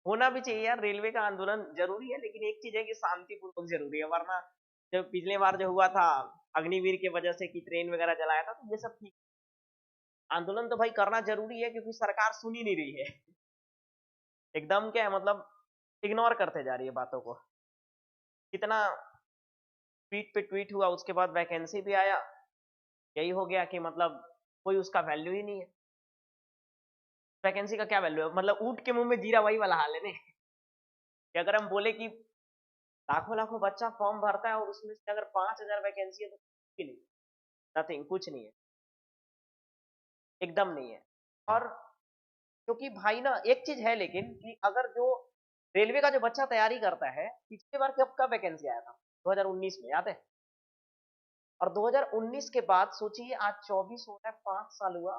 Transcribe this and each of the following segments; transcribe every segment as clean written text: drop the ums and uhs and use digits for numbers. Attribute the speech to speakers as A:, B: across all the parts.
A: होना भी चाहिए यार, रेलवे का आंदोलन जरूरी है, लेकिन एक चीज है कि शांतिपूर्वक जरूरी है, वरना जब पिछले बार जो हुआ था अग्निवीर की वजह से कि ट्रेन वगैरह जलाया था, तो ये सब ठीक। आंदोलन तो भाई करना जरूरी है, क्योंकि सरकार सुन ही नहीं रही है। एकदम क्या है मतलब, इग्नोर करते जा रही है बातों को। कितना ट्वीट पे ट्वीट हुआ, उसके बाद वैकेंसी भी आया, यही हो गया कि मतलब कोई उसका वैल्यू ही नहीं है। वैकेंसी का क्या वैल्यू है, मतलब ऊंट के मुंह में जीरा, वही वाला हाल है नहीं कि अगर हम बोले कि लाखों लाखों बच्चा फॉर्म भरता है और उसमें से अगर 5,000 वैकेंसी है तो कुछ नहीं, नथिंग, कुछ नहीं है, एकदम नहीं है। और क्योंकि भाई ना एक चीज है, लेकिन कि अगर जो रेलवे का जो बच्चा तैयारी करता है, पिछली बार कब कब वैकेंसी आया था, 2019 में, याद है? और 2019 के बाद सोचिए आज 24 हो रहा है, 5 साल हुआ,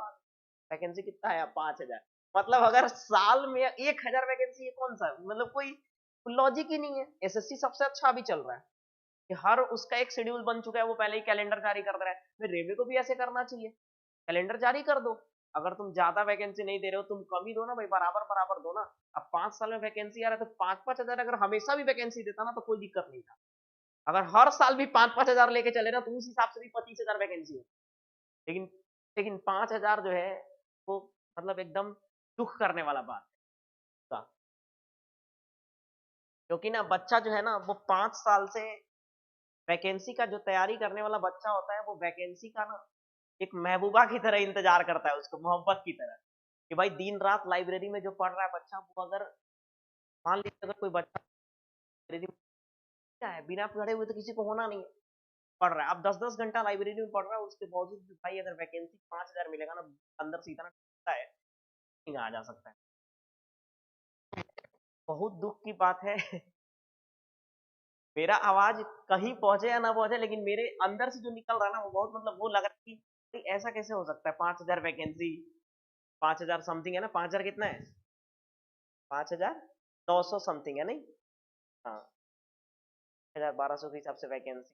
A: वैकेंसी कितना आया, 5,000। मतलब अगर साल में 1,000 वैकेंसी, ये कौन सा मतलब, कोई लॉजिक ही नहीं है। एसएससी सबसे अच्छा अभी चल रहा है कि हर उसका एक शेड्यूल बन चुका है, वो पहले ही कैलेंडर जारी कर दे रहा है, फिर रेलवे को भी ऐसे करना चाहिए, कैलेंडर जारी कर दो। अगर तुम ज्यादा वैकेंसी नहीं दे रहे हो, तुम कम ही दो ना भाई, बराबर बराबर दो ना। अब 5 साल में वैकेंसी आ रहा है तो 5-5 हजार अगर हमेशा भी वैकेंसी देता ना तो कोई दिक्कत नहीं था। अगर हर साल भी 5-5 हजार लेके चले ना, तो उस हिसाब से भी 25,000 वैकेंसी हो। लेकिन लेकिन 5,000 जो है वो मतलब एकदम दुख करने वाला बात है। क्योंकि ना बच्चा जो है ना, वो 5 साल से वैकेंसी का जो तैयारी करने वाला बच्चा होता है, वो वैकेंसी का ना एक महबूबा की तरह इंतजार करता है, उसको मोहब्बत की तरह, कि भाई दिन रात लाइब्रेरी में जो पढ़ रहा है बच्चा, वो अगर मान लीजिए अगर कोई बच्चा लाइब्रेरी में क्या है, बिना पढ़े हुए तो किसी को होना नहीं है, पढ़ रहा है, अब 10-10 घंटा लाइब्रेरी में पढ़ रहा है, उसके बावजूद भी भाई अगर वैकेंसी 5,000 मिलेगा ना, अंदर से इतना टूटता है, आ जा सकता है। बहुत दुख की बात है। मेरा आवाज कहीं पहुंचे या ना पहुंचे, लेकिन मेरे अंदर से जो निकल रहा है ना, वो बहुत मतलब वो लग रहा है कि ऐसा कैसे हो सकता है, 5,000 वैकेंसी, 5,000 समथिंग है ना, 5,000 कितना है, 5,900 समथिंग है नहीं? हाँ, 1,1200 के हिसाब से वैकेंसी।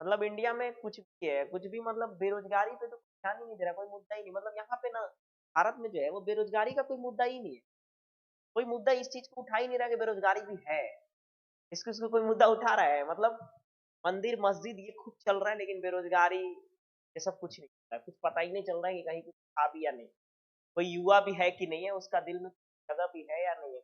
A: मतलब इंडिया में कुछ भी है, कुछ भी, मतलब बेरोजगारी पे तो ध्यान ही नहीं दे रहा, कोई मुद्दा ही नहीं, मतलब यहाँ पे ना भारत में जो है वो बेरोजगारी का कोई मुद्दा ही नहीं है। कोई मुद्दा इस चीज को उठा ही नहीं रहा कि बेरोजगारी भी है, इसको इसको कोई मुद्दा उठा रहा है, मतलब मंदिर मस्जिद ये खूब चल रहा है, लेकिन बेरोजगारी ये सब कुछ नहीं चल रहा है, कुछ पता ही नहीं चल रहा है कि कहीं कुछ था भी या नहीं, कोई युवा भी है कि नहीं है, उसका दिल में जगह भी है या नहीं है।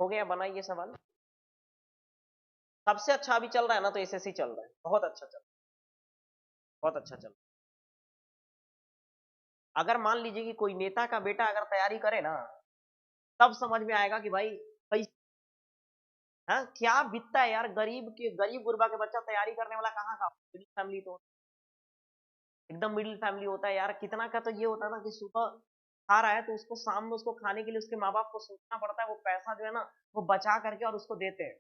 A: हो गया, बनाइए सवाल। सबसे अच्छा अभी चल रहा है ना, तो एसएससी चल रहा है, बहुत अच्छा चल रहा है, बहुत अच्छा चल रहा है। अगर मान लीजिए कि कोई नेता का बेटा अगर तैयारी करे ना, तब समझ में आएगा कि भाई भाई, हाँ क्या बीतता है यार, गरीब गुरबा के बच्चा तैयारी करने वाला कहाँ का, मिडिल फैमिली तो, एकदम मिडिल फैमिली होता है यार, कितना का तो ये होता है ना कि सुबह खा रहा है तो उसको शाम में उसको खाने के लिए उसके माँ बाप को सोचना पड़ता है, वो पैसा जो है ना वो बचा करके और उसको देते हैं,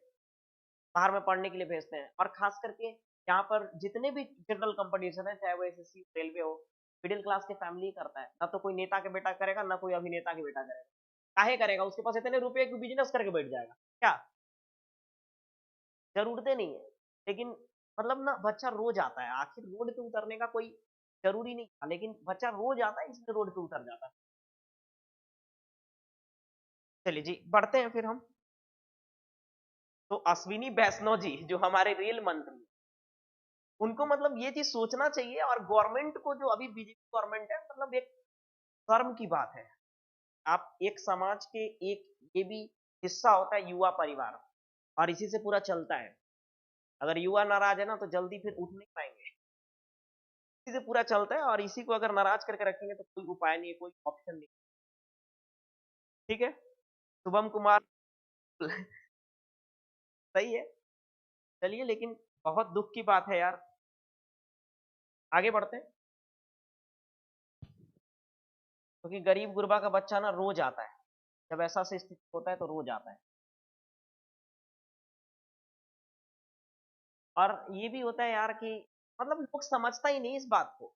A: बाहर में पढ़ने के लिए भेजते हैं। और खास करके यहाँ पर जितने भी जनरल कंपटीशन है, चाहे वो एसएससी रेलवे हो, मिडिल क्लास की फैमिली ही करता है, ना तो कोई नेता के बेटा करेगा, ना कोई अभिनेता के बेटा करेगा। काहे करेगा, उसके पास इतने रुपए की बिजनेस करके बैठ जाएगा क्या, जरूरतें नहीं है। लेकिन मतलब ना बच्चा रोज आता है, आखिर रोड पे उतरने का कोई जरूरी नहीं था, लेकिन बच्चा रोज आता है इसलिए रोड पे उतर जाता है। चलिए जी, बढ़ते हैं फिर हम। तो अश्विनी वैष्णव जी जो हमारे रेल मंत्री हैं, उनको मतलब ये चीज सोचना चाहिए, और गवर्नमेंट को, जो अभी बीजेपी गवर्नमेंट है, मतलब एक शर्म की बात है। आप एक समाज के एक, ये भी हिस्सा होता है युवा परिवार, और इसी से पूरा चलता है। अगर युवा नाराज है ना तो जल्दी फिर उठ नहीं पाएंगे, इसी से पूरा चलता है, और इसी को अगर नाराज करके रखेंगे तो कोई उपाय नहीं है, कोई ऑप्शन नहीं। ठीक है, शुभम कुमार। सही है। चलिए, लेकिन बहुत दुख की बात है यार, आगे बढ़ते हैं। क्योंकि गरीब गुरबा का बच्चा ना रोज आता है, जब ऐसा से स्थिति होता है तो रोज आता है। और ये भी होता है यार कि मतलब लोग समझता ही नहीं इस बात को।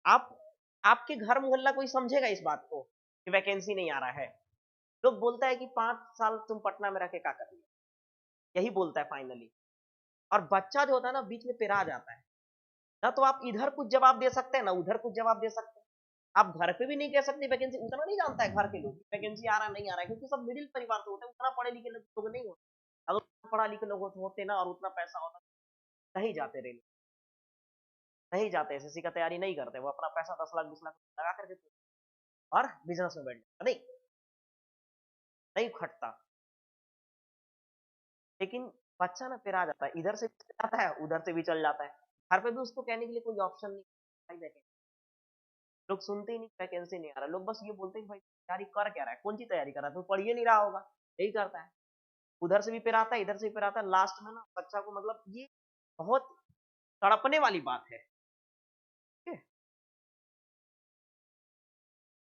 A: आप आपके घर मोहल्ला कोई समझेगा इस बात को कि वैकेंसी नहीं आ रहा है? लोग बोलता है कि 5 साल तुम पटना में रह के क्या कर लिया, यही बोलता है फाइनली। और बच्चा जो होता है ना बीच में पेरा जाता है, ना तो आप इधर कुछ जवाब दे सकते हैं ना उधर कुछ जवाब दे सकते हैं। आप घर पे भी नहीं कह सकते वैकेंसी, उतना नहीं जानता है घर के लोग वैकेंसी आ रहा नहीं आ रहा है, क्योंकि सब मिडिल परिवार से होते हैं, उतना पढ़े लिखे लोग नहीं होते। अगर पढ़ा लिखे लोग होते ना और उतना पैसा होता नहीं जाते रेल, नहीं जाते, एसएससी का तैयारी नहीं करते, वो अपना पैसा 10 लाख 20 लाख लगा करके और बिजनेस में बैठ जाता, नहीं नहीं खटता। लेकिन बच्चा ना फिर आ जाता है, इधर से भी चल जाता है उधर से भी चल जाता है। घर पे भी उसको कहने के लिए कोई ऑप्शन नहीं, भाई वैकेंसी, लोग सुनते ही नहीं वैकेंसी नहीं आ रहा, लोग बस ये बोलते हैं भाई तैयारी कर क्या रहा है, कौन सी तैयारी कर रहा है, तो पढ़ ही नहीं रहा होगा, यही करता है। उधर से भी फिर आता है इधर से भी फिर आता है, लास्ट में ना बच्चा को मतलब ये बहुत तड़पने वाली बात है।